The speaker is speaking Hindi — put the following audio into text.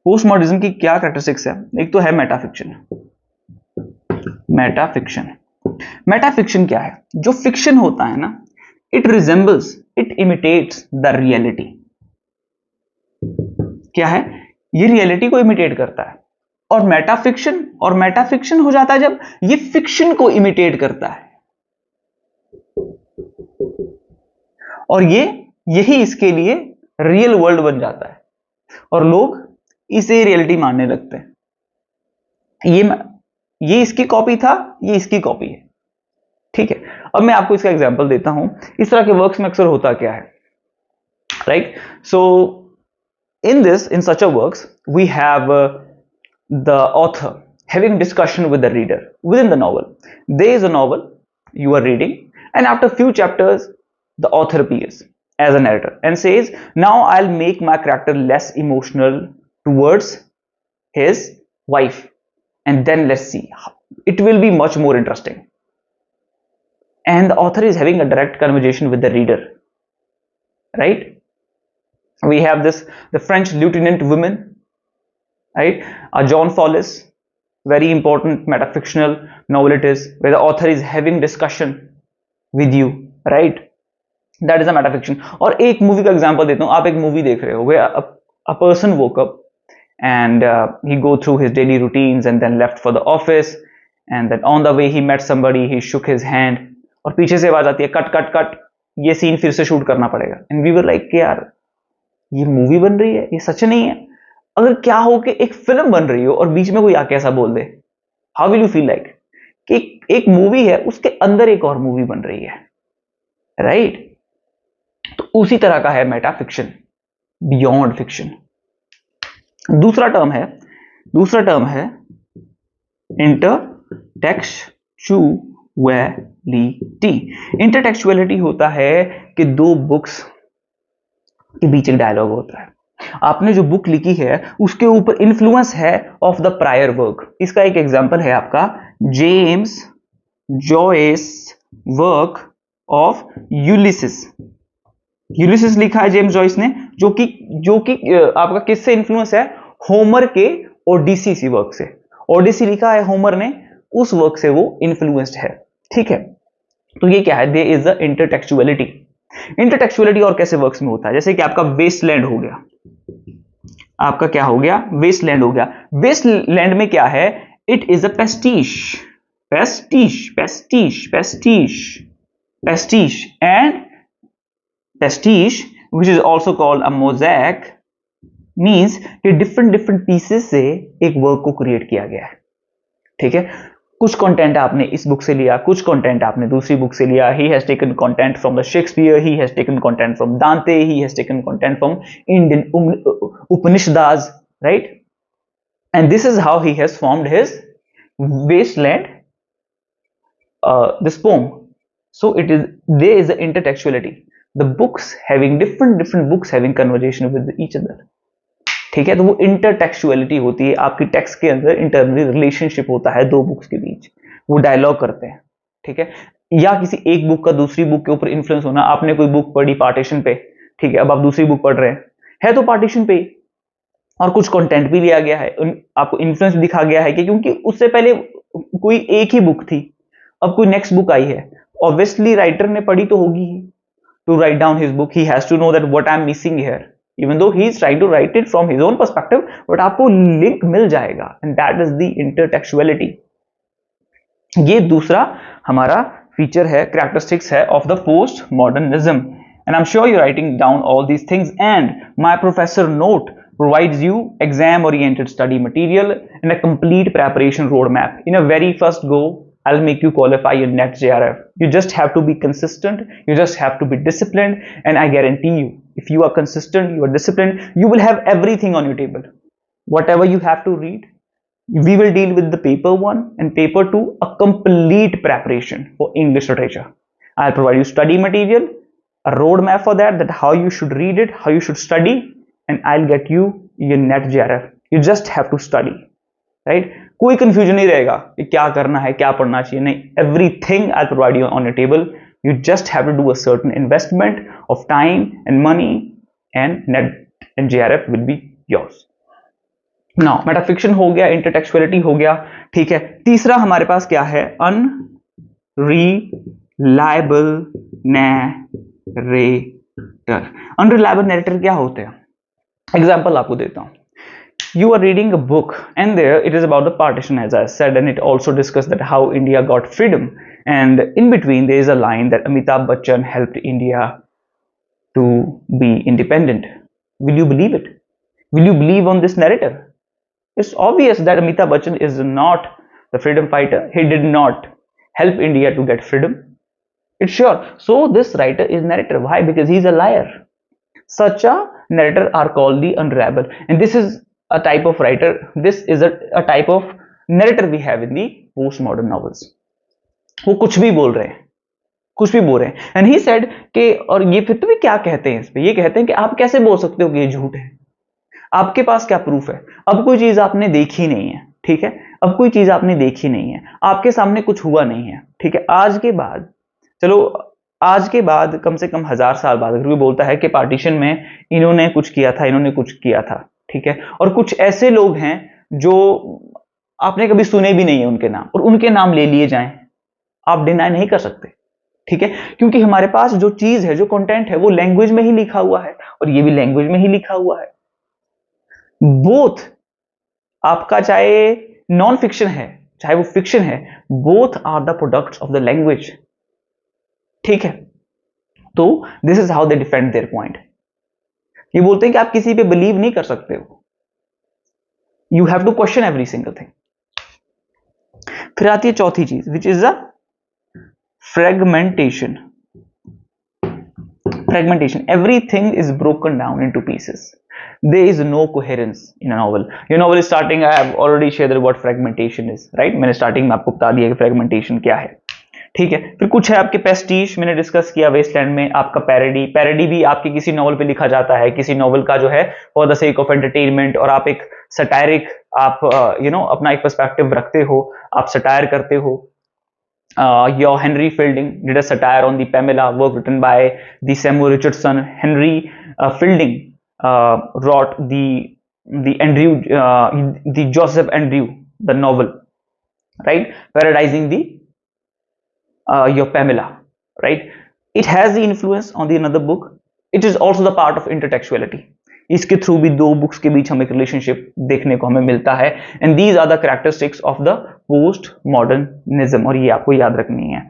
पोस्ट मॉडर्निज्म की क्या कैरेक्टरिस्टिक्स है? एक तो है मेटाफिक्शन। मेटाफिक्शन, मेटाफिक्शन क्या है? जो फिक्शन होता है ना, it resembles, it imitates the reality. क्या है? ये रियलिटी को इमिटेट करता है। और मेटाफिक्शन हो जाता है जब ये फिक्शन को इमिटेट करता है, और यही इसके लिए रियल वर्ल्ड बन जाता है, और लोग इसे रियलिटी मानने लगते हैं। ये इसकी कॉपी था, ये इसकी कॉपी है, ठीक है। अब मैं आपको इसका एग्जांपल देता हूं। इस तरह के वर्क्स में अक्सर होता क्या है, right? So in such a works we have the author having discussion with the reader within the novel. There is a novel you are reading, and after few chapters the author appears as a narrator and says, now I'll make my character less emotional towards his wife, and then let's see, it will be much more interesting. And the author is having a direct conversation with the reader, right? We have the French lieutenant woman, right? John Follis, very important metafictional novel it is, where the author is having discussion with you, right? That is a metafiction. और एक मूवी का एग्जांपल देता हूँ। आप एक मूवी देख रहे हो, where a person woke up and he go through his daily routines and then left for the office, and then on the way he met somebody, he shook his hand, और पीछे से आवाज आती है, कट कट कट, ये सीन फिर से शूट करना पड़ेगा। एंड वी वर लाइक, यार ये मूवी बन रही है, ये सच नहीं है। अगर क्या हो कि एक फिल्म बन रही हो और बीच में कोई आके ऐसा बोल दे, how will you feel like? कि एक मूवी है, उसके अंदर एक और मूवी बन रही है, राइट? तो उसी तरह का है मेटाफिक्शन, बियॉन्ड फिक्शन। दूसरा टर्म है इंटरटेक्चुअलिटी। इंटरटेक्चुअलिटी होता है कि दो बुक्स के बीच एक डायलॉग होता है। आपने जो बुक लिखी है उसके ऊपर इन्फ्लुएंस है ऑफ द प्रायर वर्क। इसका एक एग्जांपल है आपका James Joyce work of Ulysses. Ulysses लिखा है जेम्स जॉयस ने, जो कि आपका किससे इन्फ्लुएंस है? होमर के ओडिसी वर्क से। ओडिसी लिखा है होमर ने, उस वर्क से वो इन्फ्लुएंस्ड है, ठीक है। तो ये क्या है? There is the intertextuality. Intertextuality और कैसे वर्क्स में होता है? जैसे कि आपका वेस्टलैंड हो गया, आपका क्या हो गया? वेस्टलैंड हो गया। वेस्टलैंड में क्या है? It is a pastiche, pastiche, pastiche, pastiche, pastiche, and pastiche which is also called a mosaic means कि डिफरेंट पीसेस से एक वर्क को क्रिएट किया गया है, ठीक है। कुछ कंटेंट आपने इस बुक से लिया, कुछ कंटेंट आपने दूसरी बुक से लिया। He has taken content from the Shakespeare, he has taken content from Dante, he has taken content from Indian Upanishads, right? And this is how he has formed his wasteland, this poem. So there is the intertextuality, the books having different books having conversation with each other, ठीक है। तो वो इंटरटेक्चुअलिटी होती है, आपकी टेक्स्ट के अंदर इंटरनली रिलेशनशिप होता है दो बुक्स के बीच, वो डायलॉग करते हैं, ठीक है। या किसी एक बुक का दूसरी बुक के ऊपर इन्फ्लुएंस होना। आपने कोई बुक पढ़ी पार्टीशन पे, ठीक है, अब आप दूसरी बुक पढ़ रहे हैं तो पार्टीशन पे, और कुछ कंटेंट भी लिया गया है, आपको इन्फ्लुएंस दिखा गया है कि क्योंकि उससे पहले कोई एक ही बुक थी, अब कोई नेक्स्ट बुक आई है, ऑब्वियसली राइटर ने पढ़ी तो होगी ही, to write down his book he has to know that what I am missing here, even though he is trying to write it from his own perspective, but आपको लिंक मिल जाएगा, and that is the intertextuality. ये दूसरा हमारा फीचर है, कैरेक्टरिस्टिक्स है of the post modernism. And I am sure you writing down all these things, and my professor note provides you exam oriented study material and a complete preparation roadmap. In a very first go, I'll make you qualify your NET JRF. You just have to be consistent, you just have to be disciplined, and I guarantee you, if you are consistent, you are disciplined, you will have everything on your table. Whatever you have to read, we will deal with the paper 1 and paper 2, a complete preparation for English literature. I'll provide you study material, a roadmap for that how you should read it, how you should study, and I'll get you your NET JRF. You just have to study, right? कोई कंफ्यूजन नहीं रहेगा कि क्या करना है, क्या पढ़ना चाहिए, नहीं, everything I'll provide you on your table. You just have to do a certain investment of time and money, and NET and JRF will be yours. Now metafiction हो गया, इंटरटेक्चुअलिटी हो गया, ठीक है। तीसरा हमारे पास क्या है? Unreliable narrator. अनरिलायबल नैरेटर क्या होते हैं? एग्जाम्पल आपको देता हूं। You are reading a book, and there it is about the partition, as I said, and it also discussed that how India got freedom. And in between, there is a line that Amitabh Bachchan helped India to be independent. Will you believe it? Will you believe on this narrative? It's obvious that Amitabh Bachchan is not the freedom fighter. He did not help India to get freedom. It's sure. So this writer is narrator. Why? Because he's a liar. Such a narrator are called the unreliable, and this is a type of writer. This is a type of narrator we have in the postmodern novels. वो कुछ भी बोल रहे हैं, कुछ भी बोल रहे हैं, एंड ही सेड कि, और ये फिर तो भी क्या कहते हैं इस पे? ये कहते हैं कि आप कैसे बोल सकते हो कि ये झूठ है? आपके पास क्या प्रूफ है? अब कोई चीज आपने देखी नहीं है, ठीक है, अब कोई चीज आपने देखी नहीं है, आपके सामने कुछ हुआ नहीं है, ठीक है। आज के बाद, चलो आज के बाद कम से कम 1000 साल बाद अगर कोई बोलता है कि पार्टीशन में इन्होंने कुछ किया था, इन्होंने कुछ किया था, ठीक है, और कुछ ऐसे लोग हैं जो आपने कभी सुने भी नहीं है उनके नाम, और उनके नाम ले लिए जाएं, आप डिनाई नहीं कर सकते, ठीक है, क्योंकि हमारे पास जो चीज है, जो कंटेंट है, वो लैंग्वेज में ही लिखा हुआ है, और ये भी लैंग्वेज में ही लिखा हुआ है। बोथ, आपका चाहे नॉन फिक्शन है, चाहे वो फिक्शन है, both are the products of the language, ठीक है। तो this is how they defend their point. ये बोलते हैं कि आप किसी पे बिलीव नहीं कर सकते हो, you have to question every single thing. फिर आती है चौथी चीज, which is the fragmentation. Fragmentation, everything is broken down into pieces, there is no coherence in a novel. Your novel is starting, I have already shared what fragmentation is, right? मैंने स्टार्टिंग में आपको बता दिया कि fragmentation क्या है, ठीक है। फिर कुछ है आपके पेस्टिश, मैंने डिस्कस किया वेस्टलैंड में। आपका पैरोडी, पैरोडी भी आपके किसी नॉवल पे लिखा जाता है, किसी नॉवल का जो है for the sake of entertainment, और आप एक सटायरिक, आप अपना एक पर्सपेक्टिव रखते हो, आप सटायर करते हो। Your Henry Fielding did a satire on the Pamela, work written by the Samuel Richardson. Henry Fielding wrote the Andrew, the Joseph Andrew, the novel, right, parodizing the your Pamela, right? It has the influence on the another book. It is also the part of intertextuality. इसके थ्रू भी दो बुक्स के बीच हमें रिलेशनशिप देखने को हमें मिलता है, and these are the characteristics of the post modernism, और ये आपको याद रखनी है।